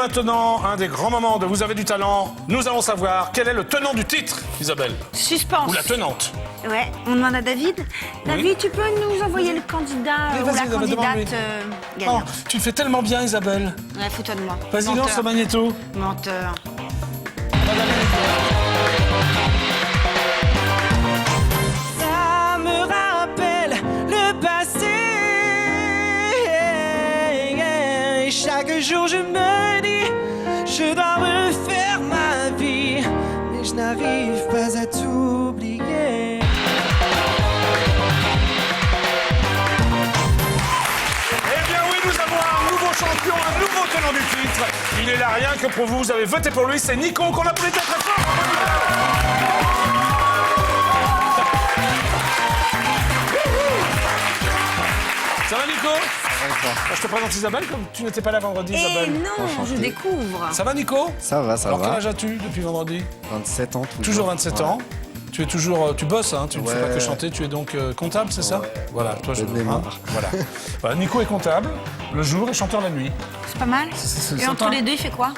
maintenant un des grands moments de Vous avez du talent. Nous allons savoir quel est le tenant du titre, Isabelle. Suspense. Ou la tenante. Ouais, on demande à David. David, tu peux nous envoyer le candidat ou la candidate Oh, gagnante. tu le fais tellement bien, Isabelle. Ouais, fous-toi de moi. Vas-y, lance Menteur. le magnéto. Menteur. Ça me rappelle le passé. Et chaque jour je me dis, je dois refaire ma vie, mais je n'arrive pas à t'oublier. Eh bien oui, nous avons un nouveau champion, un nouveau tenant du titre. Il est là rien que pour vous, vous avez voté pour lui, c'est Nico qu'on applaudit très très fort. Ça va Nico? Je te présente Isabelle, comme tu n'étais pas là vendredi, Eh Isabelle. non, je découvre. Ça va Nico? Ça va, ça Alors quel va. âge as-tu depuis vendredi? 27 ans Toujours 27 ans. Tu es toujours, tu bosses, hein, tu ne fais Ouais. pas que chanter, tu es donc comptable, c'est ça? Voilà, toi je de mémoire. voilà. Voilà, Nico est comptable le jour et chanteur la nuit. C'est pas mal. c'est Et entre sympa. les deux, il fait quoi?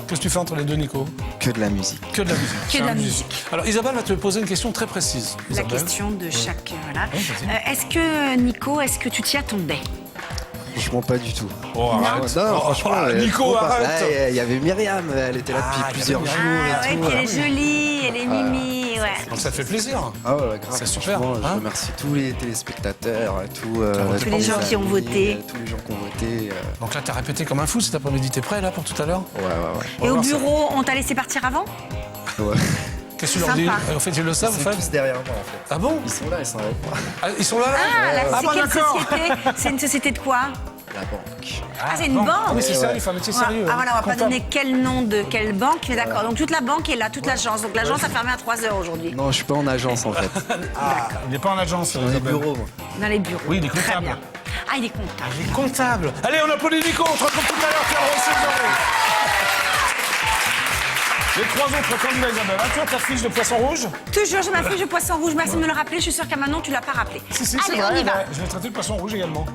Qu'est-ce que tu fais entre les deux, Nico? Que de la musique. Que de la musique. Que C'est de un la musicien. Alors Isabelle va te poser une question très précise. La Isabelle. question de chaque. Voilà. Oui, vas-y. Est-ce que, Nico, est-ce que tu t'y attendais? Franchement, pas du tout. Oh, arrête. Non, Oh, franchement. Nico, trop pas. arrête. Ouais, il y avait Myriam, elle était là depuis Ah, il y plusieurs avait jours Ah et ouais, tout. puis elle est jolie, elle est mimi, ouais. Donc ça te fait plaisir. Ah ouais, grave. C'est super, Franchement, hein. je remercie tous les téléspectateurs, tous les gens qui ont voté. tous les gens qui ont voté. Donc là, t'as répété comme un fou cet après-midi. T'es prêt là pour tout à l'heure? Ouais. Et va au voir ça. bureau, on t'a laissé partir avant? Ouais. Qu'est-ce que tu leur dis? Sympa. En fait, ils le savent, en Ils sont fait. tous derrière moi, en fait. Ah bon? Ils sont là, ils sont avec moi. Ah, ils sont là, là? Ah, là, Ah, c'est bon, quelle d'accord. société? C'est une société de quoi? La banque. Ah, c'est une bon. banque. Ah oui, c'est sérieux, il faut un métier sérieux. Ah voilà, on va pas Comptable. donner quel nom de quelle banque, mais d'accord. Donc toute la banque est là, toute l'agence. Donc l'agence a fermé à 3h aujourd'hui. Non, je suis pas en agence, en fait. Ah, il n'est pas en agence, Dans les Isabelle. bureaux, moi. Dans les bureaux. Oui, il est Très comptable. bien. Ah, il est comptable. Il est comptable. Allez, on applaudit Nico. On se retrouve tout à l'heure. Tu as reçu le journée. Les trois autres candidats, Isabelle. As-tu ta fiche de poisson rouge? Toujours, j'ai ma fiche de poisson rouge. Merci de me le rappeler. Je suis sûre qu'à Manon, tu l'as pas rappelé. Si, c'est Allez, vrai. on y va. Ouais, je vais traiter de poisson rouge également.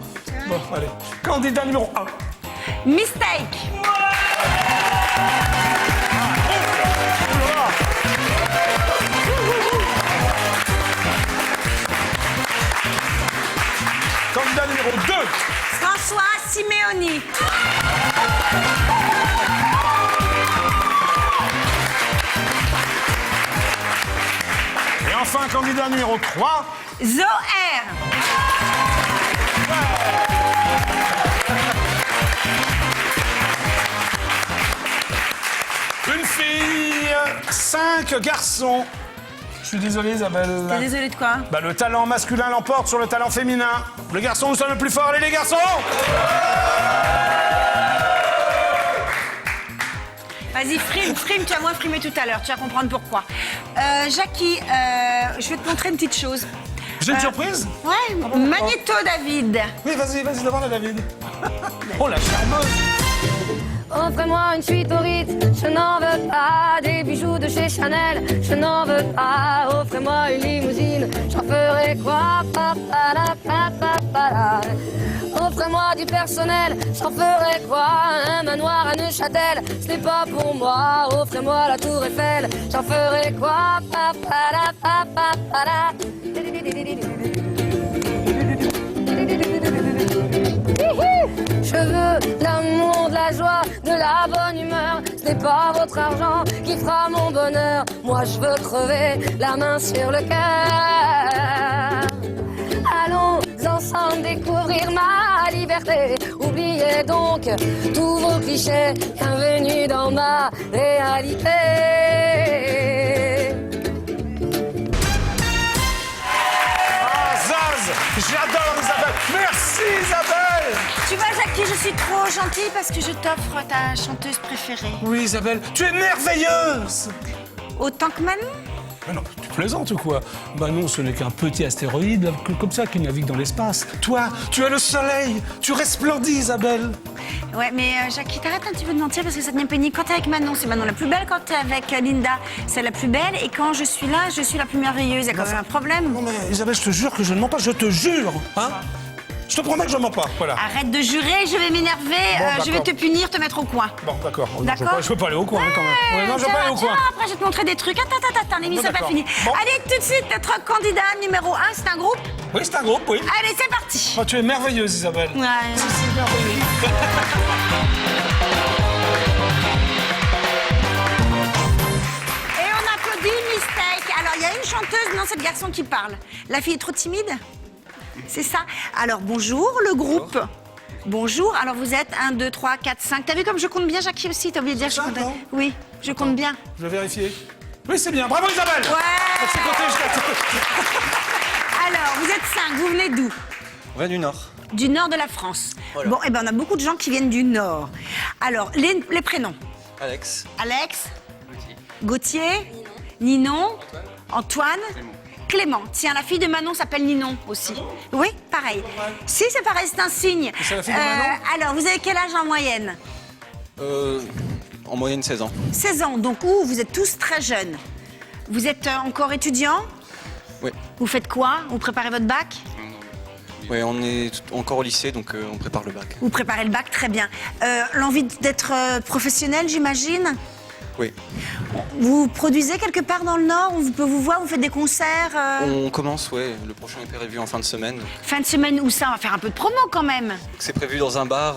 Bon, allez. Candidat numéro 1. Mistake. Candidat numéro 2. François Simeoni. Et enfin, candidat numéro 3. Zoher. Une fille, 5 garçons. Je suis désolé, Isabelle. T'es désolée de quoi? Bah, le talent masculin l'emporte sur le talent féminin. Le garçon, nous sommes le plus fort. Allez, les garçons! Vas-y, frime, tu as moins frimé tout à l'heure, tu vas comprendre pourquoi. Jackie, je vais te montrer une petite chose. J'ai une surprise? Ouais, magnéto, David. Oui, vas-y, devant la David. Oh, la charmeuse! Offrez-moi une suite au Ritz, je n'en veux pas. Des bijoux de chez Chanel, je n'en veux pas. Offrez-moi une limousine, j'en ferai quoi? Offrez-moi du personnel, j'en ferai quoi? Un manoir à Neuchâtel, ce n'est pas pour moi. Offrez-moi la tour Eiffel, j'en ferai quoi? Je veux l'amour, de la joie, de la bonne humeur. Ce n'est pas votre argent qui fera mon bonheur. Moi je veux crever la main sur le cœur. Allons ensemble découvrir ma liberté. Oubliez donc tous vos clichés. Bienvenue dans ma réalité. Ah, Zaz! J'adore Isabelle! Merci, Isabelle! Tu vois, Jackie, je suis trop gentille parce que je t'offre ta chanteuse préférée. Oui, Isabelle, tu es merveilleuse! Autant que Manon? Mais non, tu plaisantes ou quoi? Bah non, ce n'est qu'un petit astéroïde comme ça qui navigue dans l'espace. Toi, tu es le soleil! Tu resplendis, Isabelle! Ouais, mais Jackie, t'arrêtes un petit peu de mentir parce que ça devient pénible. Quand t'es avec Manon, c'est Manon la plus belle. Quand t'es avec Linda, c'est la plus belle. Et quand je suis là, je suis la plus merveilleuse. Il y a quand même un problème. Non mais Isabelle, je te jure que je ne mens pas, je te jure! Hein? Je te promets que je mens pas, voilà. Arrête de jurer, je vais m'énerver, Bon, je vais d'accord. te punir, te mettre au coin. Bon, d'accord. Non, D'accord. Je peux pas aller au coin, hein, quand même. Ouais, non, je peux Tiens, pas aller au coin. tiens, après, je vais te montrer des trucs. Attends, l'émission n'est pas d'accord. finie. Bon. Allez, tout de suite, notre candidat numéro 1, c'est un groupe. Oui, c'est un groupe, oui. Allez, c'est parti. Oh, tu es merveilleuse, Isabelle. Ouais. C'est merveilleux. Et on applaudit Mistake. Alors, il y a une chanteuse, non, c'est le garçon qui parle. La fille est trop timide? C'est ça. Alors, bonjour, le groupe. Bonjour. Alors, vous êtes 1, 2, 3, 4, 5. T'as vu comme je compte bien, Jackie aussi? T'as oublié de dire que je C'est ça, comptais? non? Oui, je compte bien. Je vais vérifier. Oui, c'est bien. Bravo, Isabelle. Ouais. C'est côté, Alors, vous êtes 5. Vous venez d'où? On vient du Nord. Du nord de la France. Voilà. Bon, eh ben, on a beaucoup de gens qui viennent du nord. Alors, les prénoms. Alex. Alex. Gauthier. Ninon. Antoine. Clément. Tiens, la fille de Manon s'appelle Ninon aussi. Oui, pareil. Si, c'est pareil, c'est un signe. c'est la fille de Manon Alors, vous avez quel âge en moyenne? En moyenne 16 ans. 16 ans. Donc, vous êtes tous très jeunes. Vous êtes encore étudiant? Oui. Vous faites quoi? Vous préparez votre bac? Oui, on est encore au lycée, donc on prépare le bac. Vous préparez le bac, très bien. L'envie d'être professionnel, j'imagine? Oui. Vous produisez quelque part dans le Nord? On peut vous voir, vous faites des concerts On commence, ouais. Le prochain est prévu en fin de semaine. Fin de semaine, où ça? On va faire un peu de promo quand même. C'est prévu dans un bar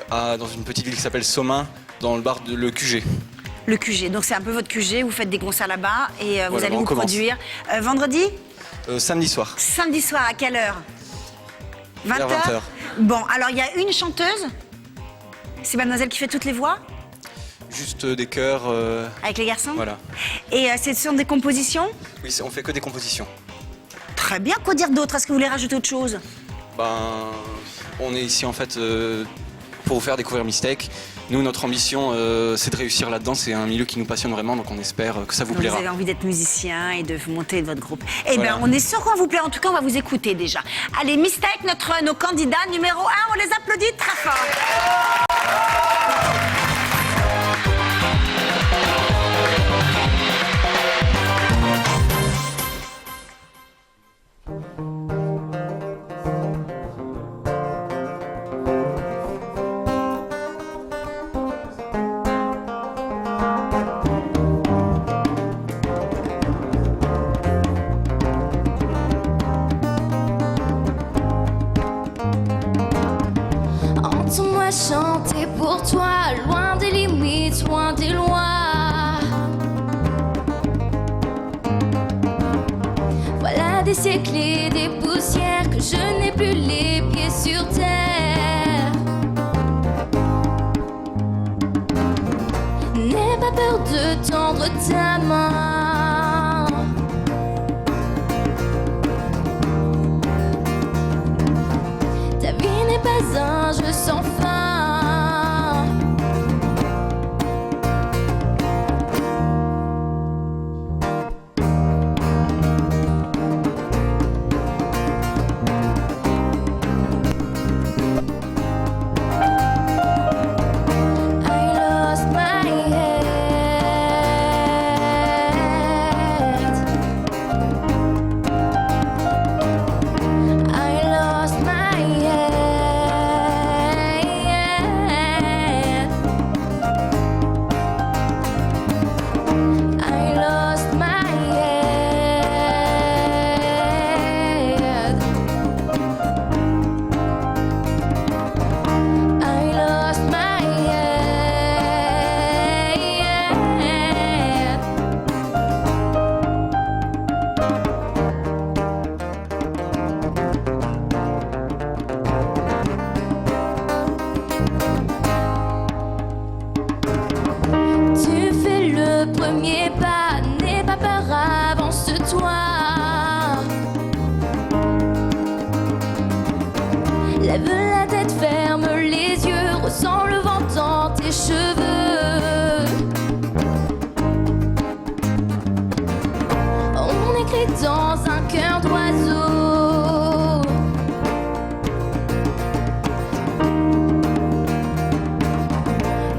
dans une petite ville qui s'appelle Somain, dans le bar de le QG. Le QG, donc c'est un peu votre QG, vous faites des concerts là-bas et vous Voilà, allez on vous commence. produire. Vendredi? Samedi soir. Samedi soir, à quelle heure? 20h? Vers 20h. Bon, alors il y a une chanteuse, c'est mademoiselle qui fait toutes les voix, Juste des chœurs. avec les garçons? Voilà. Et ce sont des compositions? Oui, on fait que des compositions. Très bien, quoi dire d'autre? Est-ce que vous voulez rajouter autre chose? On est ici en fait pour vous faire découvrir Mistake. Nous, notre ambition, c'est de réussir là-dedans. C'est un milieu qui nous passionne vraiment, donc on espère que ça vous Donc plaira. vous avez envie d'être musicien et de monter votre groupe. Eh Voilà. bien, on est sûr qu'on va vous plaire. En tout cas, on va vous écouter déjà. Allez, Mistake, nos candidats numéro 1, on les applaudit très fort. Entends-moi chanter pour toi, loin des limites, loin des lois. Voilà des siècles et des poussières que je n'ai plus les pieds sur terre. N'aie pas peur de tendre ta main. Ta vie n'est pas un jeu sans fin. I lost my head. I lost my head. I lost my head. I lost my head. Tu fais le premier pas, n'aie pas peur, avance-toi. Lève la tête, ferme les yeux, ressens le vent dans tes cheveux. On écrit dans un cœur d'oiseau.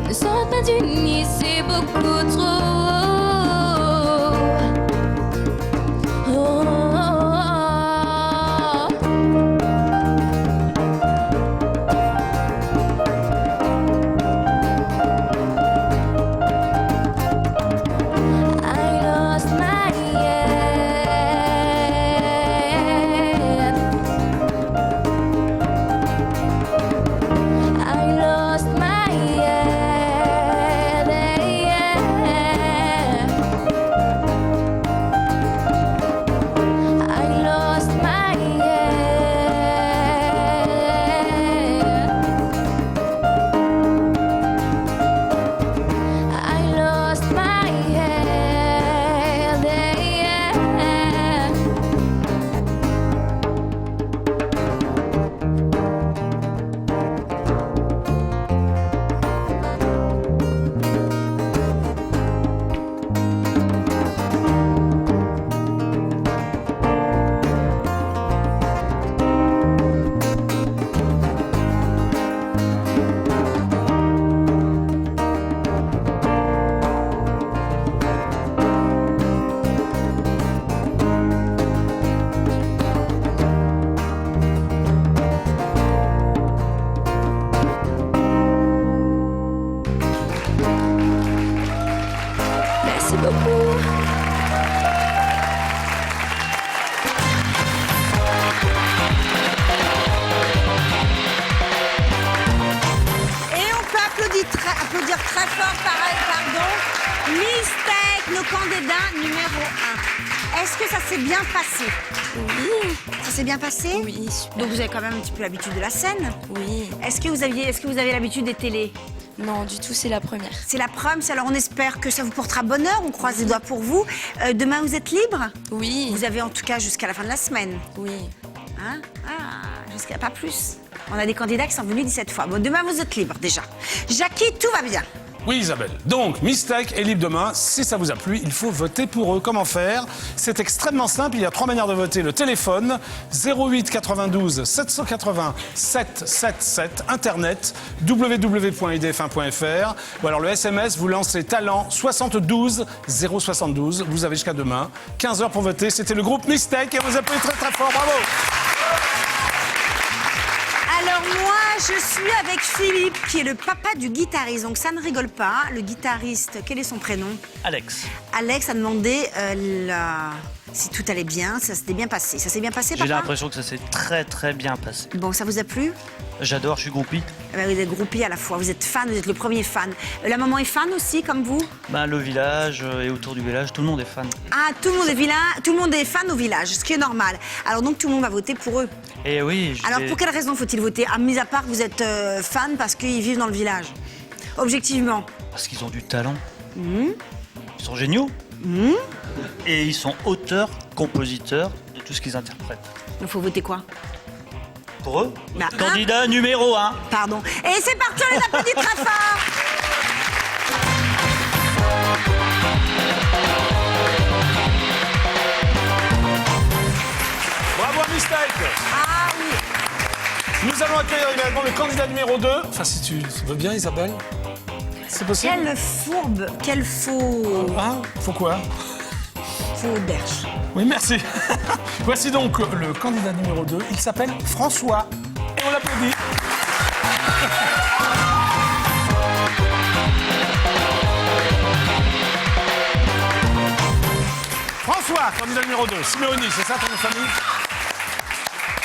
Ne saute pas du nid, c'est beaucoup trop. Oh, oh, oh, oh. Merci beaucoup. Applaudir très fort, pardon. Mistake, nos candidats numéro 1. Est-ce que ça s'est bien passé? Oui. Ça s'est bien passé? Oui, super. Donc vous avez quand même un petit peu l'habitude de la scène? Oui. Est-ce que vous avez l'habitude des télés? Non, du tout, c'est la première. C'est la première, alors on espère que ça vous portera bonheur, on croise les doigts pour vous. Demain, vous êtes libre? Oui. Vous avez en tout cas jusqu'à la fin de la semaine. Oui. Hein? Ah, jusqu'à pas plus. On a des candidats qui sont venus 17 fois. Bon, demain, vous êtes libre déjà. Jackie, tout va bien. Oui, Isabelle. Donc, Mistake est libre demain. Si ça vous a plu, il faut voter pour eux. Comment faire? C'est extrêmement simple. Il y a 3 manières de voter. Le téléphone, 08 92 780 777. Internet, www.idf1.fr. Ou alors le SMS, vous lancez talent 72 072. Vous avez jusqu'à demain. 15h pour voter. C'était le groupe Mistake et on vous applaudit très très fort. Bravo! Alors moi, je suis avec Philippe, qui est le papa du guitariste. Donc ça ne rigole pas. Le guitariste, quel est son prénom? Alex. Alex a demandé si tout allait bien, ça s'était bien passé. Ça s'est bien passé, J'ai papa? l'impression que ça s'est très très bien passé. Bon, ça vous a plu? J'adore, je suis groupie. Vous êtes groupé à la fois, vous êtes fan, vous êtes le premier fan. La maman est fan aussi, comme vous? Ben, le village et autour du village, tout le monde est fan. Ah, tout le monde est fan au village, ce qui est normal. Alors donc tout le monde va voter pour eux. Et oui, Alors pour quelle raison faut-il voter? Mis à part que vous êtes fan parce qu'ils vivent dans le village. Objectivement. Parce qu'ils ont du talent. Ils sont géniaux. Et ils sont auteurs, compositeurs de tout ce qu'ils interprètent. Il faut voter quoi? Pour eux, Bah, candidat numéro 1. Pardon. Et c'est parti, on les applaudit très fort. Bravo à Mistake! Ah oui. Nous allons accueillir également le candidat numéro 2. Enfin, si tu veux bien, Isabelle. C'est possible? Quelle fourbe, quel faux... Hein? Faut quoi? faux berge. Oui, merci. Voici donc le candidat numéro 2. Il s'appelle François. Et on l'applaudit. François, candidat numéro 2. Siméoni, c'est ça ton nom de famille?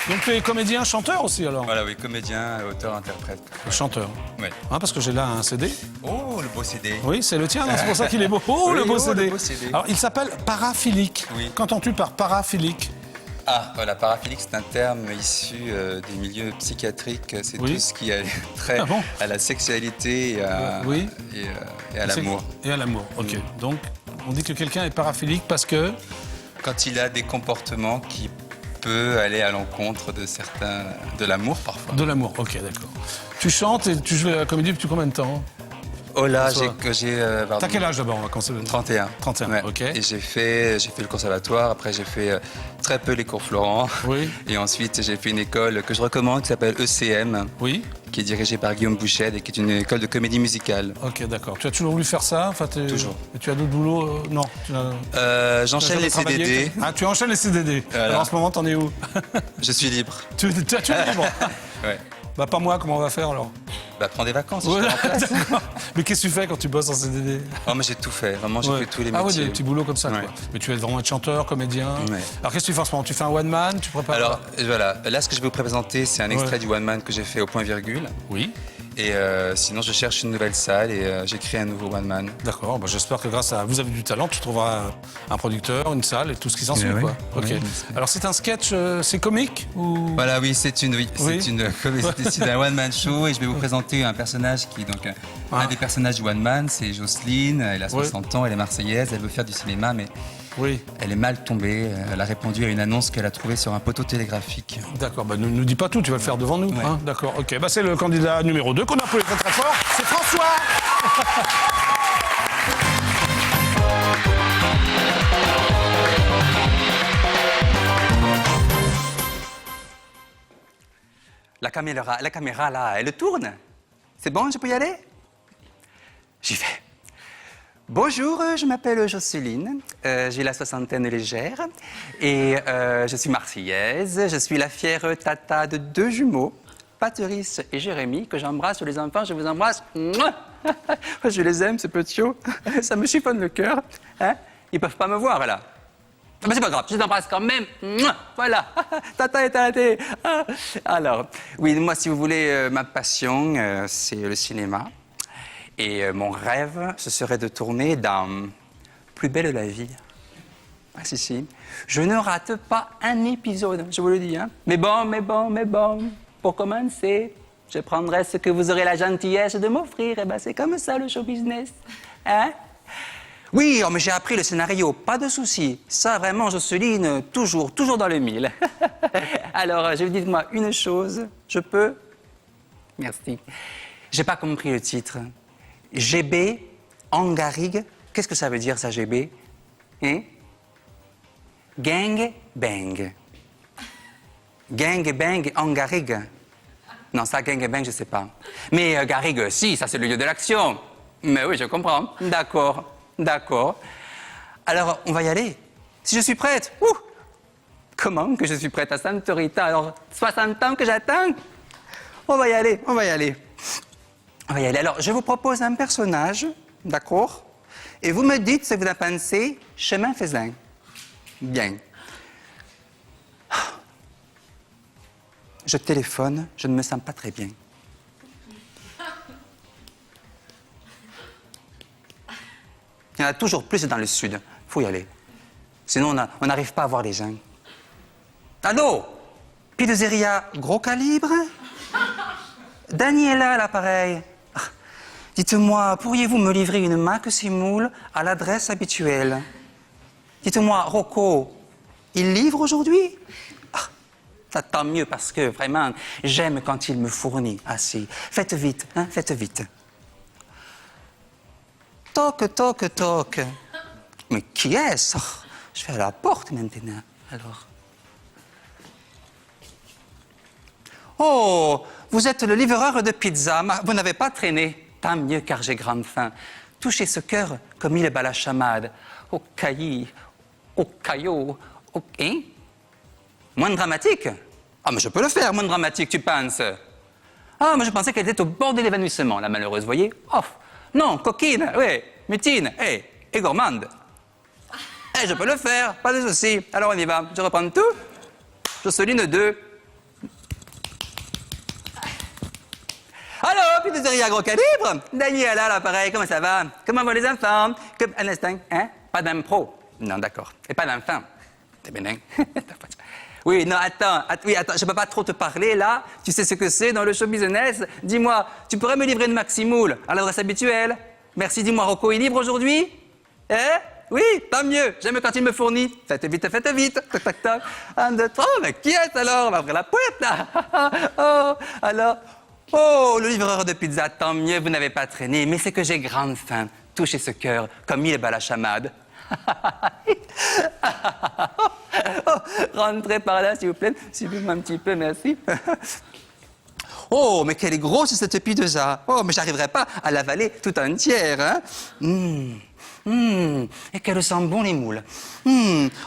Donc tu es comédien, chanteur aussi alors? Voilà, oui, comédien, auteur, interprète. Chanteur. Oui. Hein, parce que j'ai là un CD. Oh, le beau CD. Oui, c'est le tien, non, c'est pour ça qu'il est beau. Oh, Oui, le beau oh, CD. le beau CD. Alors, il s'appelle paraphilique. Oui. Qu'entends-tu par paraphilique? Ah, voilà, paraphilique, c'est un terme issu des milieux psychiatriques. C'est Oui. tout ce qui a trait Ah bon à la sexualité et à, Oui. et à l'amour. Et à l'amour, ok. Donc, on dit que quelqu'un est paraphilique parce que... Quand il a des comportements qui peuvent aller à l'encontre de certains... de l'amour, parfois. De l'amour, ok, d'accord. Tu chantes et tu joues à la comédie depuis combien de temps? Oh là, François. pardon. T'as quel âge d'abord? On va commencer. 31. 31, Ouais. ok. Et j'ai fait le conservatoire, après j'ai fait très peu les cours Florent. Oui. Et ensuite j'ai fait une école que je recommande qui s'appelle ECM, Oui. qui est dirigée par Guillaume Bouchet et qui est une école de comédie musicale. Ok, d'accord. Tu as toujours voulu faire ça? Enfin, Toujours. Et tu as d'autres boulots? Non. Tu as J'enchaîne jamais les travaillé? CDD, Ah, tu enchaînes les CDD. Voilà. Alors en ce moment, t'en es où? je suis libre. tu es libre. Ouais. Bah, pas moi, comment on va faire alors? Bah, prends des vacances, je Ouais, te remplace. d'accord. Mais qu'est-ce que tu fais quand tu bosses en CDD? Oh, mais j'ai tout fait, vraiment, j'ai Ouais. fait tous les Ah ouais, métiers. des petits boulots comme ça, Ouais. quoi. Mais tu vas vraiment être chanteur, comédien. Ouais. Alors qu'est-ce que tu fais en ce moment? Tu fais un one man? Tu prépares? Alors, voilà, là, ce que je vais vous présenter, c'est un extrait Ouais. du One Man que j'ai fait au point virgule. Oui. Et sinon, je cherche une nouvelle salle et j'ai créé un nouveau One Man. D'accord, bah, j'espère que grâce à vous avez du talent, tu trouveras un producteur, une salle et tout ce qui s'ensuit. Oui. Quoi. Ok. Oui. Alors c'est un sketch, c'est comique ou... Voilà, oui, c'est Oui. un one-man show et je vais vous présenter un personnage qui est donc un des personnages du One Man, c'est Jocelyne, elle a 60 ans, elle est marseillaise, elle veut faire du cinéma, mais Oui, elle est mal tombée. Elle a répondu à une annonce qu'elle a trouvée sur un poteau télégraphique. d'accord, bah, ne nous dis pas tout, tu vas le faire devant nous. Ouais. Hein, d'accord, ok. Bah, c'est le candidat numéro 2 qu'on a appelé très très fort, c'est François. La caméra là, elle tourne. C'est bon, je peux y aller? J'y vais. Bonjour, je m'appelle Jocelyne, j'ai la soixantaine légère et je suis marseillaise. Je suis la fière tata de 2 jumeaux, Patrice et Jérémy, que j'embrasse, les enfants, je vous embrasse. Mouah. Je les aime, ces petits. Ça me chiffonne le cœur. Hein? Ils peuvent pas me voir, là. Mais c'est pas grave, je les embrasse quand même. Mouah. Voilà, tata est à la télé. Alors, oui, moi, si vous voulez, ma passion, c'est le cinéma. Et mon rêve, ce serait de tourner dans Plus belle la vie. Ah, si. Je ne rate pas un épisode, je vous le dis. Hein. Mais bon, pour commencer, je prendrai ce que vous aurez la gentillesse de m'offrir. Et ben, c'est comme ça, le show business. Hein? Oui, mais j'ai appris le scénario, pas de souci. Ça, vraiment, Jocelyne, toujours dans le mille. Alors, je vous dis, moi, une chose, je peux? Merci. J'ai pas compris le titre. GB en garrigue. Qu'est-ce que ça veut dire, ça, GB? Hein? Gang bang. Gang bang en garrigue. Non, ça, gang bang, je sais pas. Mais garrigue, si, ça, c'est le lieu de l'action. Mais oui, je comprends. D'accord. Alors, on va y aller. Si je suis prête. Comment que je suis prête à Santa Rita? Alors, 60 ans que j'attends? On va y aller. Alors, je vous propose un personnage, d'accord? Et vous me dites ce que vous en pensez, chemin faisant. Bien. Je téléphone, je ne me sens pas très bien. Il y en a toujours plus dans le sud. Faut y aller. Sinon, on n'arrive pas à voir les gens. Allô? Pizzeria gros calibre? Daniela à l'appareil. Dites-moi, pourriez-vous me livrer une Mac Semoule à l'adresse habituelle? Dites-moi, Rocco, il livre aujourd'hui? Ça tant mieux parce que vraiment, j'aime quand il me fournit assez. Faites vite, hein, faites vite. Toc. Mais qui est-ce? Je vais à la porte maintenant, alors. Oh, vous êtes le livreur de pizza. Vous n'avez pas traîné. Tant mieux, car j'ai grande faim. Touchez ce cœur comme il est bas la chamade. Au caillis, au caillot, au... Hein? Moins dramatique? Ah, mais je peux le faire, moins dramatique, tu penses? Ah, mais je pensais qu'elle était au bord de l'évanouissement, la malheureuse, voyez? Oh, non, coquine, oui, mutine, et gourmande. Je peux le faire, pas de souci. Alors on y va, je reprends tout. Jocelyne 2. Allô, pizzeria gros calibre? Daniela, l'appareil, comment ça va? Comment vont les enfants? Un instant, hein? Pas d'impro. Non, d'accord. Et pas d'enfant. C'est bien, hein? Oui, non, attends, je peux pas trop te parler, là. Tu sais ce que c'est dans le show business? Dis-moi, tu pourrais me livrer une Maximoule à l'adresse habituelle? Merci, dis-moi, Rocco, il livre aujourd'hui? Hein? Oui, tant mieux, j'aime quand il me fournit. Faites vite. Tac. 1, 2, 3, mais qui est alors? On va ouvrir la porte, là. Alors... Oh, le livreur de pizza, tant mieux, vous n'avez pas traîné, mais c'est que j'ai grande faim. Touchez ce cœur, comme il est bas la chamade. Rentrez par là, s'il vous plaît. Suivez-moi un petit peu, merci. Oh, mais quelle est grosse cette pizza. Oh, mais j'arriverai pas à l'avaler tout entière, hein. Et qu'elles sentent bon les moules.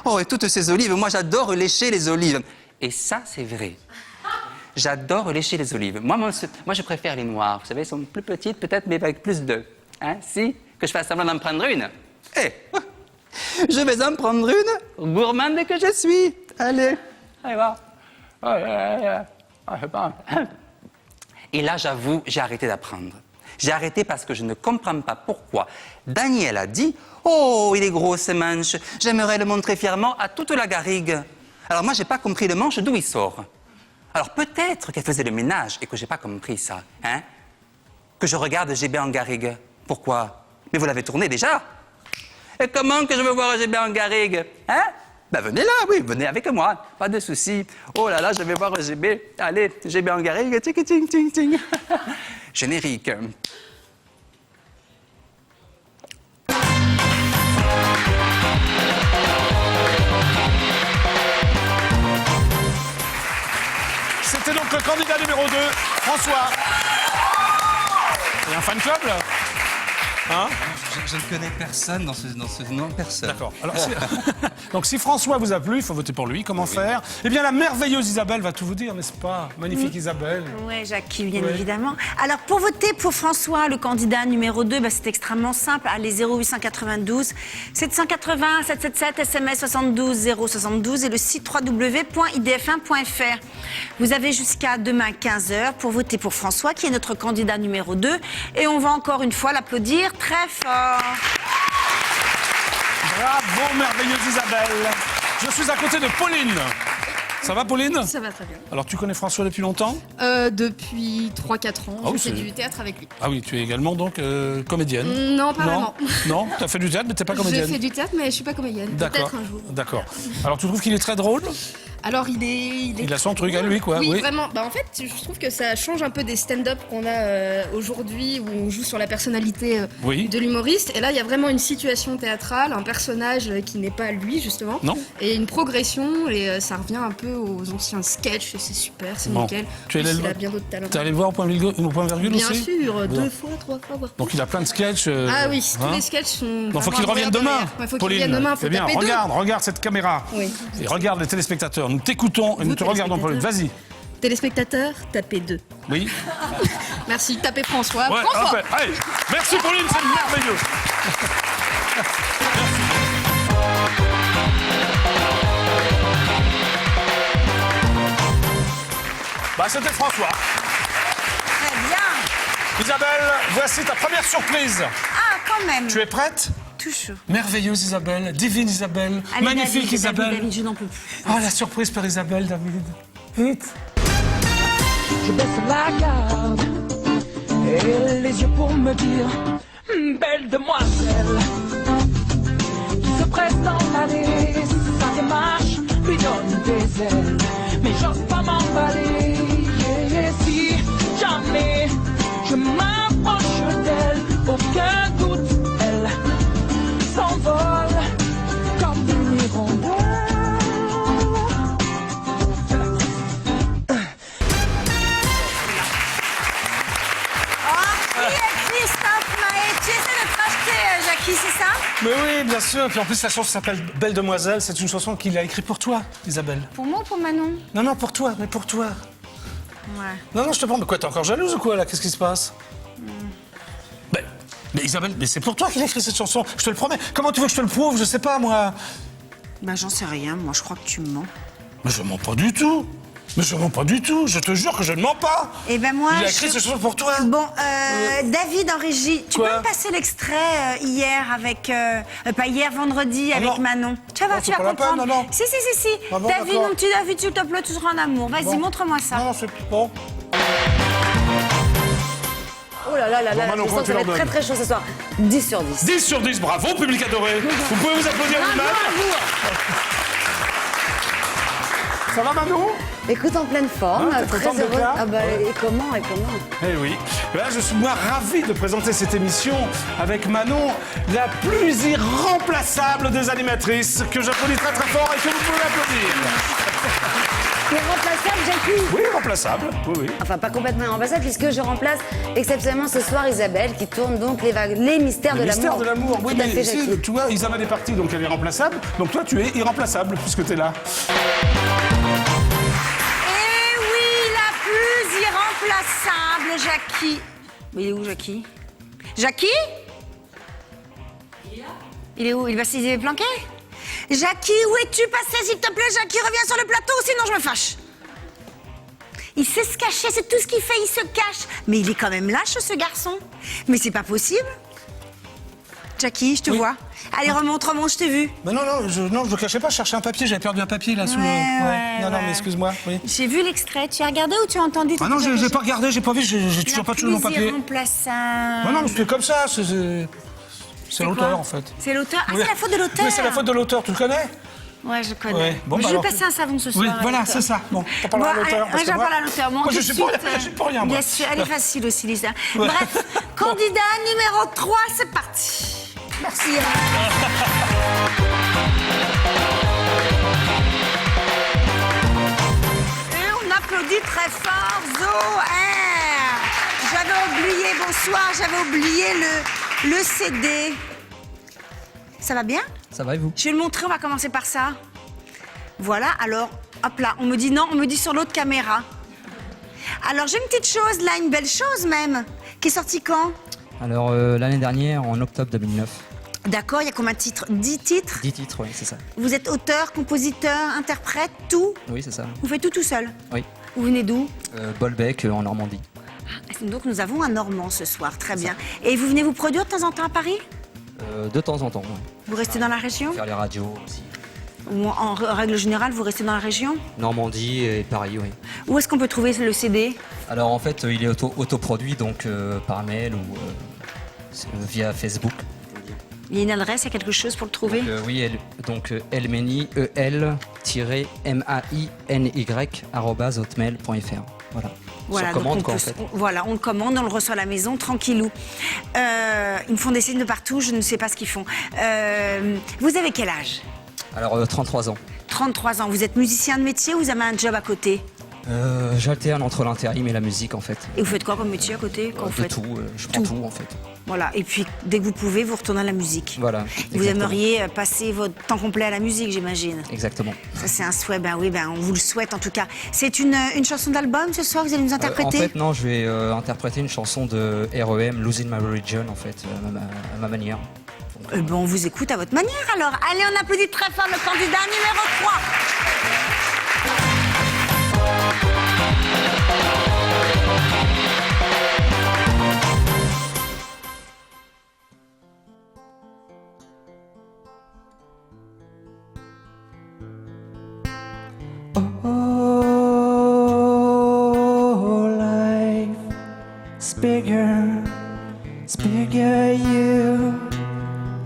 Oh, et toutes ces olives, moi j'adore lécher les olives. Et ça, c'est vrai. J'adore lécher les olives. Moi, je préfère les noires. Vous savez, elles sont plus petites, peut-être, mais avec plus d'œufs. Hein, si? Que je fasse semblant d'en prendre une? Je vais en prendre une, gourmande que je suis. Allez va. Et là, j'avoue, j'ai arrêté d'apprendre. J'ai arrêté parce que je ne comprends pas pourquoi Daniel a dit « Oh, il est gros, ce manche. J'aimerais le montrer fièrement à toute la garrigue. » Alors moi, j'ai pas compris le manche d'où il sort. Alors peut-être qu'elle faisait le ménage et que j'ai pas compris ça, hein? Que je regarde GB en garrigue. Pourquoi? Mais vous l'avez tourné déjà. Et comment que je veux voir GB en garrigue? Hein? Ben venez là, oui, venez avec moi, pas de souci. Oh là là, je vais voir GB. Allez, GB en garrigue, ting, ting, ting, ting. Générique. C'était donc le candidat numéro 2, François. Il y a un fan club là? Hein? Je ne connais personne dans ce nom, personne. D'accord. Alors, donc si François vous a plu, il faut voter pour lui. Comment faire? Eh bien, la merveilleuse Isabelle va tout vous dire, n'est-ce pas? Magnifique Isabelle. Oui, Jackie, bien Ouais. évidemment. Alors, pour voter pour François, le candidat numéro 2, c'est extrêmement simple. Allez, 0892 780 777, SMS 72 072 et le site www.idf1.fr. Vous avez jusqu'à demain 15h pour voter pour François, qui est notre candidat numéro 2. Et on va encore une fois l'applaudir très fort. Bravo, merveilleuse Isabelle. Je suis à côté de Pauline. Ça va, Pauline? Ça va très bien. Alors, tu connais François depuis longtemps? Depuis 3-4 ans, Ah oui, je fais c'est- du théâtre avec lui. Ah oui, tu es également donc comédienne? Non, pas vraiment. Non, tu as fait du théâtre, mais tu n'es pas Je comédienne. fais du théâtre, mais je suis pas comédienne. D'accord. Peut-être un jour. D'accord. Alors, tu trouves qu'il est très drôle? Alors, il est Il a son truc à lui, quoi. Oui, Oui. vraiment. Bah, en fait, je trouve que ça change un peu des stand-up qu'on a aujourd'hui, où on joue sur la personnalité Oui. de l'humoriste. Et là, il y a vraiment une situation théâtrale, un personnage qui n'est pas lui, justement. Non. Et une progression, et ça revient un peu aux anciens sketchs, et c'est super, c'est Bon. nickel. Tu es Plus, allé il a le- bien d'autres talents. T'es allé le voir au point virgule Bien aussi? sûr, Bon. 2 fois, 3 fois, voire Donc il a plein de sketchs. Ah oui, tous hein. les sketchs sont. Donc faut vraiment qu'il revienne incroyables demain. derrière. Ouais, faut qu'il Pauline. revienne demain, faut Eh bien, taper deux. regarde cette caméra. Oui. Et regarde les téléspectateurs. Nous t'écoutons et nous te regardons, Pauline. Vas-y. Téléspectateurs, tapez 2. Oui. Merci, tapez François. Ouais, François. parfait. Allez, merci Pauline, c'est merveilleux. Bah, c'était François. Très bien. Isabelle, voici ta première surprise. Ah, quand même. Tu es prête? Toujours. Merveilleuse Isabelle, divine Isabelle, Allez, magnifique David, Isabelle. David, je n'en peux plus. Oh, la surprise par Isabelle, David. Vite. Je baisse la garde et les yeux pour me dire belle demoiselle qui se presse dans l'allée, sa démarche lui donne des ailes, mais j'ose pas m'emballer. Et si jamais je m'approche d'elle, aucun doute, elle s'envole comme une hirondelle. Christophe Maé, tu essaies de te racheter, Jackie, c'est ça? Mais oui, bien sûr. Puis en plus, la chanson s'appelle Belle Demoiselle. C'est une chanson qu'il a écrite pour toi, Isabelle. Pour moi ou pour Manon? Non, non, pour toi, mais pour toi. Ouais. Non, non, je te prends. Mais quoi, t'es encore jalouse ou quoi, là? Qu'est-ce qui se passe? Mais Isabelle, mais c'est pour toi qu'il a écrit cette chanson. Je te le promets. Comment tu veux que je te le prouve? Je sais pas, moi. Bah, j'en sais rien, moi, je crois que tu me mens. Mais je mens pas du tout. Mais je mens pas du tout. Je te jure que je ne mens pas. Eh ben moi, Il a écrit cette chanson pour toi. Bon, David en régie, tu Quoi peux me passer l'extrait hier avec... pas hier, vendredi, avec non. Manon. Tu vas voir, Non, tu c'est vas pas la peine, comprendre. non, non. Si. Ah bon, David, d'accord. mon petit David, s'il te plaît, tu seras en amour. Vas-y, Bon. montre-moi ça. Non, c'est bon. Oh là là là là, Manon, je comment sens que tu ça va leur être très donnes très chaud ce soir. 10 sur 10. 10 sur 10, bravo, public adoré. Vous pouvez vous applaudir vous-même. Ça va, Manon? Écoute, en pleine forme, Ah, t'es très contente d'être heureuse. là Ah bah, et comment Eh oui. Là, je suis moi ravi de présenter cette émission avec Manon, la plus irremplaçable des animatrices, que j'applaudis très très fort et que vous pouvez applaudir. Irremplaçable, Jackie. Oui, irremplaçable. Oui, oui. Enfin, pas complètement irremplaçable, puisque je remplace exceptionnellement ce soir Isabelle, qui tourne donc les mystères Le de mystère l'amour. de l'amour. Oui, Tout à mais fait, ici, Jackie. tu vois, Isabelle est partie, donc elle est remplaçable. Donc toi, tu es irremplaçable, puisque tu es là. Eh oui, la plus irremplaçable, Jackie. Mais il est où, Jackie? Jackie? Il est où? Il est planqué? Jackie, où es-tu passé, s'il te plaît? Jackie, reviens sur le plateau, sinon je me fâche. Il sait se cacher, c'est tout ce qu'il fait, il se cache. Mais il est quand même lâche, ce garçon. Mais c'est pas possible. Jackie, je te vois. Allez, remonte, je t'ai vu. Mais non, je le cachais pas, je cherchais un papier, j'avais perdu un papier là sous le. Non, non, mais excuse-moi. Oui. J'ai vu l'extrait. Tu as regardé ou tu as entendu? Ah non, j'ai pas regardé, j'ai pas vu, j'ai toujours pas touché mon papier. Irremplaçable. Non, mais c'est comme ça, c'est l'auteur quoi en fait. C'est l'auteur. Ah, Oui. c'est la faute de l'auteur. Oui, c'est la faute de l'auteur, tu le connais? Ouais, je connais. Ouais. Bon, Mais bah je vais alors- passer un savon ce soir. Oui, à voilà, l'auteur. c'est ça. Bon, t'en parleras à l'auteur. parce que J'en moi- parle à l'auteur. Bon, Moi, je tout suis de pour suite, rien, je suis pour rien, moi. Bien sûr, elle est facile aussi, Lisa. Bref, candidat numéro 3, c'est parti. Merci. Et on applaudit très fort Zoé. J'avais oublié, bonsoir, j'avais oublié Le CD. Ça va bien? Ça va et vous? Je vais le montrer, on va commencer par ça. Voilà, alors, hop là, on me dit non, on me dit sur l'autre caméra. Alors j'ai une petite chose là, une belle chose même, qui est sortie quand? Alors l'année dernière, en octobre 2009. D'accord, il y a combien de titres? 10 titres? 10 titres, oui, c'est ça. Vous êtes auteur, compositeur, interprète, tout? Oui, c'est ça. Vous faites tout seul? Oui. Vous venez d'où? Bolbec, en Normandie. Donc nous avons un Normand ce soir, très bien. Et vous venez vous produire de temps en temps à Paris? De temps en temps, oui. Vous restez dans la région? Faire les radios aussi. Ou en règle générale, vous restez dans la région? Normandie et Paris, oui. Où est-ce qu'on peut trouver le CD? Alors en fait, il est autoproduit, donc par mail ou via Facebook. Il y a une adresse, il y a quelque chose pour le trouver? Oui, Elmeny, EL-many@hotmail.fr. Voilà. Voilà, Sur commande, donc voilà, on le commande, on le reçoit à la maison, tranquillou. Ils me font des signes de partout, je ne sais pas ce qu'ils font. Vous avez quel âge? Alors 33 ans. 33 ans. Vous êtes musicien de métier ou vous avez un job à côté? J'alterne entre l'intérim et la musique en fait. Et vous faites quoi comme métier à côté quand vous faites tout, je prends tout en fait. Voilà, et puis dès que vous pouvez, vous retournez à la musique. Voilà. Vous exactement. aimeriez passer votre temps complet à la musique, j'imagine. Exactement. Ça c'est un souhait, ben oui, ben on vous le souhaite en tout cas. C'est une chanson d'album ce soir, vous allez nous interpréter? En fait non, je vais interpréter une chanson de R.E.M, Losing My Religion en fait, à ma manière. On vous écoute à votre manière alors. Allez, on applaudit très fort le candidat numéro 3. Oh, life is bigger, it's bigger.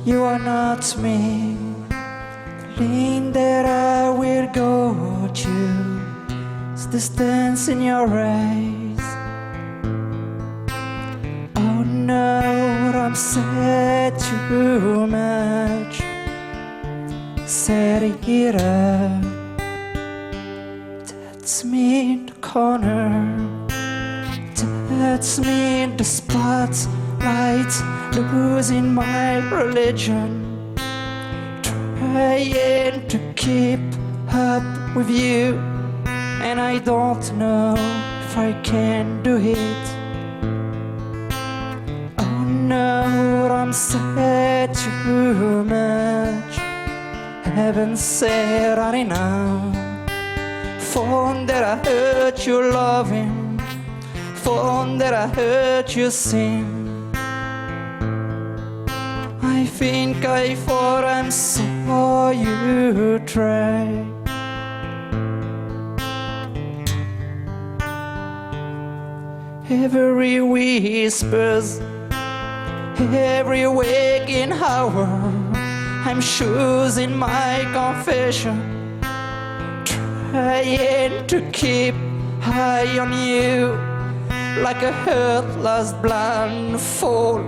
You are not me. The lane that I will go to is distance in your eyes. Oh no, I'm sad too much. Said it up. That's me in the corner. That's me in the spotlight, losing my religion, trying to keep up with you, and I don't know if I can do it. Oh no, I'm sad too much. Haven't said enough. Phone that I heard you loving, phone that I heard you sing. I think I thought I saw you try. Every whispers, every waking hour, I'm choosing my confession, trying to keep eye on you, like a heartless blind fall.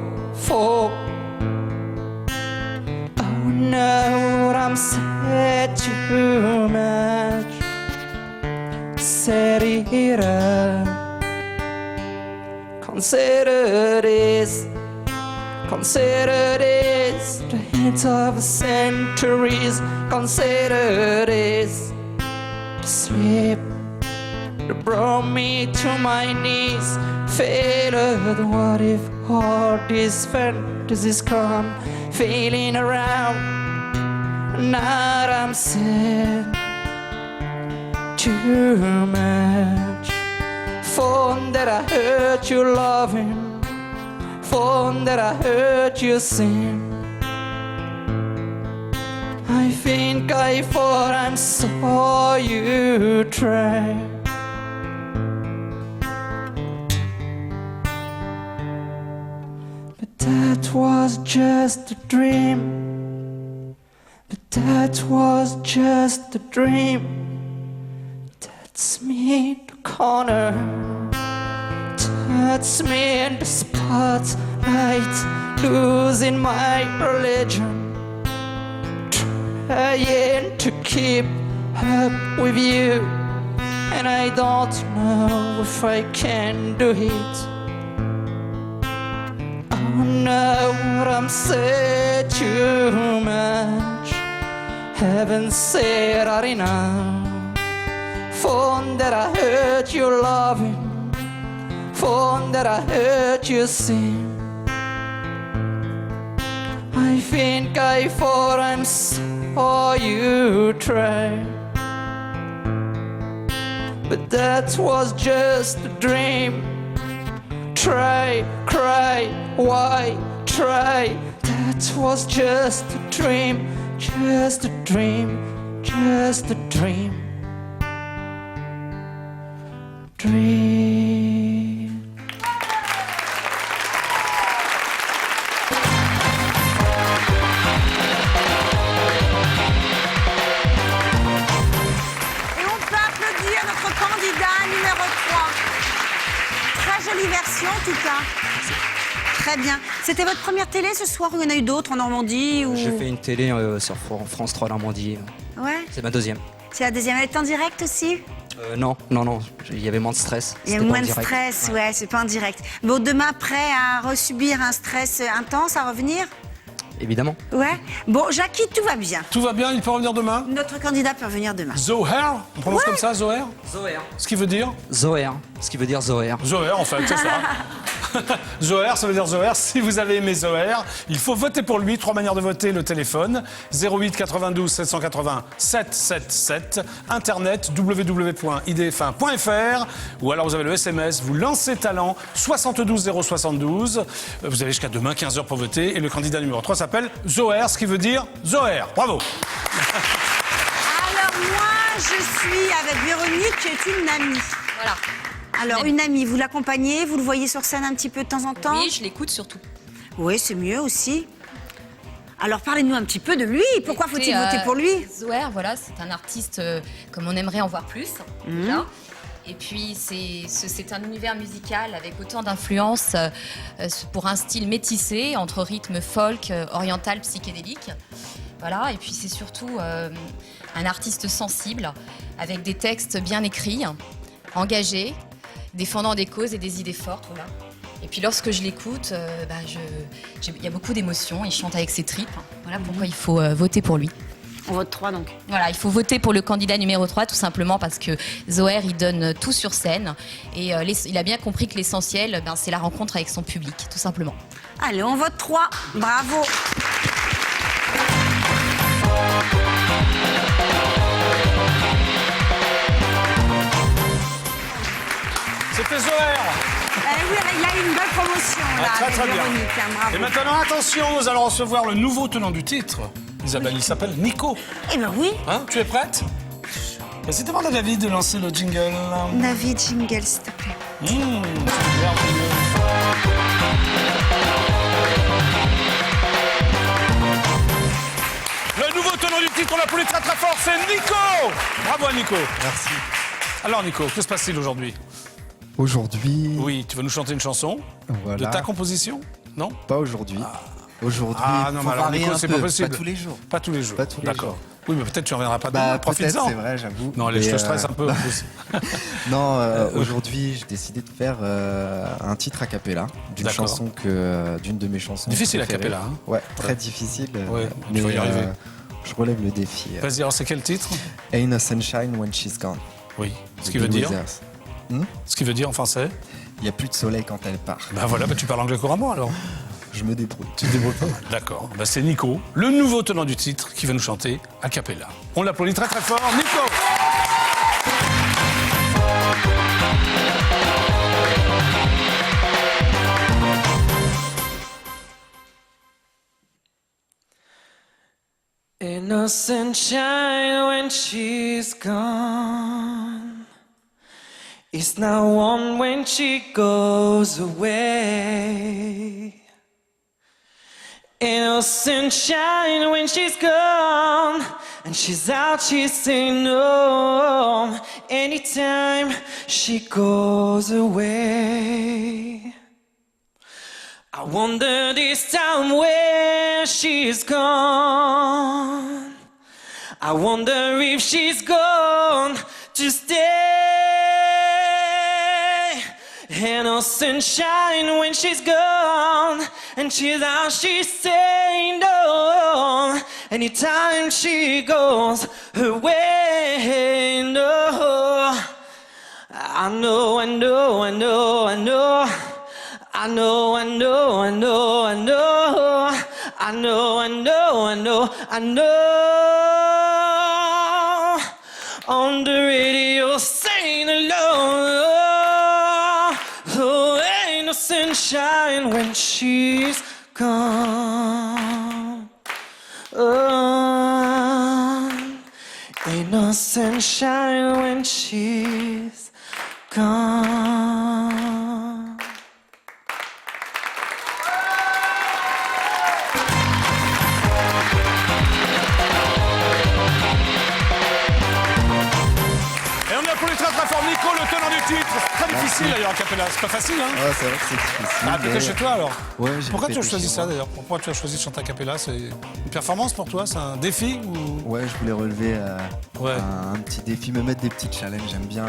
Oh no, I'm sad too much. Set it up. Consider this the hint of centuries. Consider this the sleep that brought me to my knees. Failed, what if all these fantasies come failing around? Now I'm sad too much. Phone that I heard you loving, phone that I heard you sing. I think I thought I saw you try. But that was just a dream. But that was just a dream. That's me in the corner. That's me in the spotlight, losing my religion, trying to keep up with you, and I don't know if I can do it. Oh know what I'm saying too much. Haven't said that enough. Phone that I heard you loving. Phone that I heard you sing. I think I thought I saw you try, but that was just a dream. Try, cry, why try? That was just a dream, just a dream, just a dream. Dream. Et on peut applaudir notre candidat numéro 3. Très jolie version en tout cas. Très bien. C'était votre première télé ce soir ou il y en a eu d'autres en Normandie ou... J'ai fait une télé sur France 3 Normandie. Ouais. C'est ma deuxième. C'est la deuxième. Elle est en direct aussi? Non, il y avait moins de stress. Il y a C'était pas moins en de direct. stress, ouais, c'est pas en direct. Bon, demain, prêt à resubir un stress intense, à revenir? Évidemment. Ouais. Bon, Jackie, tout va bien. Tout va bien, il peut revenir demain? Notre candidat peut revenir demain. Zoher, on prononce comme ça, Zoher? Zoher. Ce qui veut dire? Zoher, ce qui veut dire Zoher. Zoher, en fait, c'est ça. Zoher, ça veut dire Zoher. Si vous avez aimé Zoher, il faut voter pour lui. 3 manières de voter, le téléphone 08 92 780 777, internet www.idf1.fr, ou alors vous avez le SMS, vous lancez talent 72 072. Vous avez jusqu'à demain 15h pour voter et le candidat numéro 3 s'appelle Zoher, ce qui veut dire Zoher. Bravo. Alors moi, je suis avec Véronique, qui est une amie. Voilà. Alors, une amie, vous l'accompagnez, vous le voyez sur scène un petit peu de temps en temps? Oui, je l'écoute surtout. Oui, c'est mieux aussi. Alors, parlez-nous un petit peu de lui. Pourquoi faut-il voter pour lui? Zoher, voilà, c'est un artiste comme on aimerait en voir plus. Déjà. Et puis, c'est un univers musical avec autant d'influences pour un style métissé entre rythme folk, oriental, psychédélique. Voilà, et puis c'est surtout un artiste sensible avec des textes bien écrits, engagés, défendant des causes et des idées fortes, voilà. Et puis lorsque je l'écoute, il y a beaucoup d'émotions, il chante avec ses tripes. Voilà pourquoi il faut voter pour lui. On vote 3 donc. Voilà, il faut voter pour le candidat numéro 3 tout simplement parce que Zoher, il donne tout sur scène et il a bien compris que l'essentiel, c'est la rencontre avec son public, tout simplement. Allez, on vote 3. Bravo. C'était Zoher. Oui, il a eu une belle promotion là, Très avec très bien. Véronique, hein, bravo. Et maintenant, attention, nous allons recevoir le nouveau tenant du titre. Isabelle, il s'appelle Nico. Eh ben oui. Hein, tu es prête? C'est demandé à David de lancer le jingle. David, jingle, s'il te plaît. C'est merveilleux. Le nouveau tenant du titre, on l'applaudit très très fort, c'est Nico. Bravo à Nico. Merci. Alors Nico, que se passe-t-il aujourd'hui? Aujourd'hui... Oui, tu vas nous chanter une chanson Voilà. de ta composition? Non? Pas aujourd'hui. Aujourd'hui, Ah non, faut mais alors varier Nico, un c'est peu. pas possible. Pas tous les jours. Pas tous les jours. Pas tous les D'accord. jours. Oui, mais peut-être tu reviendras pas demain. Bah, peut-être, Profites-en. c'est vrai, j'avoue. Non, allez, je te Mais, stresse un peu en plus. Non, aujourd'hui, j'ai décidé de faire un titre a cappella d'une D'accord. chanson d'une de mes chansons. Difficile a préférées. cappella, hein. Ouais, très difficile. Ouais, mais tu vas y arriver. je relève le défi. Vas-y, alors c'est quel titre? Ain't no sunshine when she's gone. Oui. Ce The qui veut Blue dire? Withers. Ce qui veut dire en français? Il n'y a plus de soleil quand elle part. Bah voilà, tu parles anglais couramment alors. Je me débrouille. Tu te débrouilles pas mal. D'accord. Bah, c'est Nico, le nouveau tenant du titre, qui va nous chanter a cappella. On l'applaudit très très fort. Nico! Ain't no sunshine when she's gone. It's not warm when she goes away. Ain't no sunshine when she's gone. And she's out, she's saying no. Anytime she goes away. I wonder this time where she's gone. I wonder if she's gone to stay. Ain't no sunshine when she's gone, and she's out, she's saying no. Anytime she goes her way, no. I know, I know, I know, I know. I know, I know, I know, I know. I know, I know, I know, I know. On the radio, saying alone. Oh, ain't no sunshine when she's gone. Oh, ain't no sunshine when she's gone. Et on applaudit très très fort Nico, le tenant du titre. C'est très difficile d'ailleurs a cappella, c'est pas facile hein. Ouais, c'est vrai que c'est difficile. Ah, peut-être chez toi alors. Ouais, j'ai Pourquoi tu as répété choisi chez ça moi. d'ailleurs? Pourquoi tu as choisi de chanter a cappella? C'est une performance pour toi? C'est un défi ou... Ouais, je voulais relever Ouais. un petit défi, me mettre des petits challenges. J'aime bien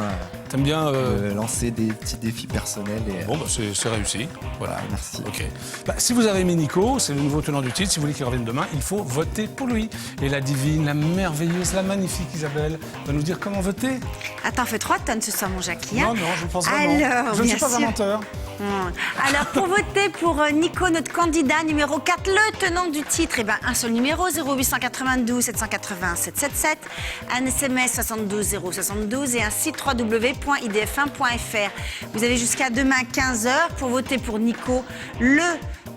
T'aimes bien lancer des petits défis personnels. Et, Bon, bah, c'est réussi. Voilà. merci. Ok. Bah, si vous avez aimé Nico, c'est le nouveau tenant du titre. Si vous voulez qu'il revienne demain, il faut voter pour lui. Et la divine, la merveilleuse, la magnifique Isabelle va nous dire comment voter. Attends, fais 3 tonnes ce soir, mon Jackie. hein. Non, non, je pense vraiment. Alors, Je ne bien suis pas un sûr. menteur. Alors, pour voter pour Nico, notre candidat numéro 4, le tenant du titre, eh ben, un seul numéro, 0892 780 777, un SMS 72 072 et un site www.idf1.fr. Vous avez jusqu'à demain 15h pour voter pour Nico, le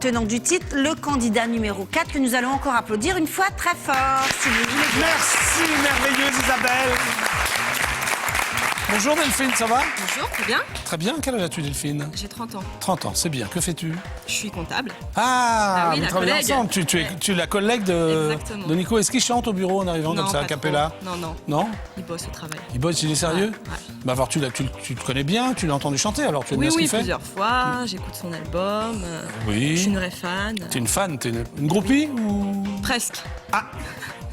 tenant du titre, le candidat numéro 4, que nous allons encore applaudir une fois très fort, si vous voulez bien. Merci, merveilleuse Isabelle. Bonjour Delphine, ça va? Bonjour, très bien. Très bien, quel âge as-tu Delphine? J'ai 30 ans. 30 ans, c'est bien. Que fais-tu? Je suis comptable. Ah, oui, vous la travaillez collègue. ensemble. Tu es la collègue de Nico. Est-ce qu'il chante au bureau en arrivant Non, comme ça, à pas cappella? trop. Non, non. Non? Il bosse au travail. Il bosse, il est sérieux? Ouais. Bah alors tu te connais bien, tu l'as entendu chanter, alors tu aimes Oui, bien ce oui, qu'il fait? plusieurs fois. J'écoute son album. Oui. Je suis une vraie fan. T'es une fan, t'es une groupie ou... Presque. Ah,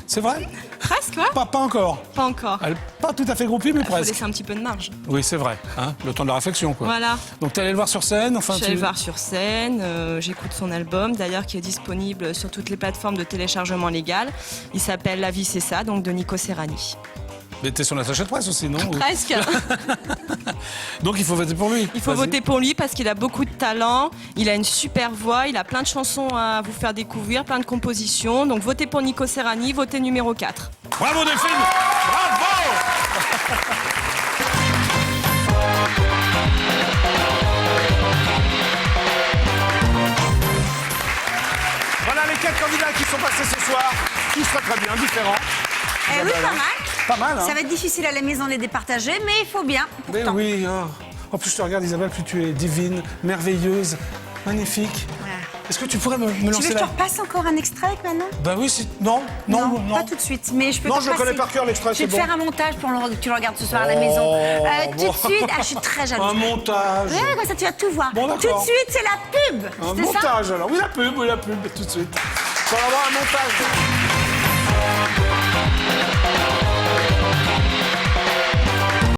c'est vrai? Presque, ouais. Pas encore. Pas encore. Elle, pas tout à fait groupie, mais Il faut presque. laisser un petit peu de marge. Oui, c'est vrai. Hein, le temps de la réflexion, quoi. Voilà. Donc t'es allé le voir sur scène, enfin Je suis allée le voir sur scène. J'écoute son album, d'ailleurs, qui est disponible sur toutes les plateformes de téléchargement légal. Il s'appelle La vie, c'est ça, donc de Nico Serrani. Mais t'es sur l'attaché de presse aussi, non? Presque. Donc il faut voter pour lui. Il faut voter pour lui parce qu'il a beaucoup de talent, il a une super voix, il a plein de chansons à vous faire découvrir, plein de compositions. Donc votez pour Nico Serrani, votez numéro 4. Bravo Delphine! Bravo! Voilà les 4 candidats qui sont passés ce soir, tous très très bien, différents. Eh oui, pas mal. Pas mal, hein? Ça va être difficile à la maison de les départager, mais il faut bien. Mais Pourtant. oui, oh. En plus je te regarde Isabelle, plus tu es divine, merveilleuse, magnifique. Est-ce que tu pourrais me Tu veux lancer que je te là? repasse encore un extrait avec Manon? Bah oui, non, non. Pas tout de suite, mais je peux Non, te je le connais passer. par cœur, l'extrait, Je vais c'est te bon. faire un montage pour que tu le regardes ce soir à la maison. Tout bon. de suite, je suis très jalouse. Un montage. Ouais, comme ça tu vas tout voir. Bon, Tout de d'accord. suite, c'est la pub. Un C'était ça montage alors. Oui, la pub, tout de suite. On va avoir un montage.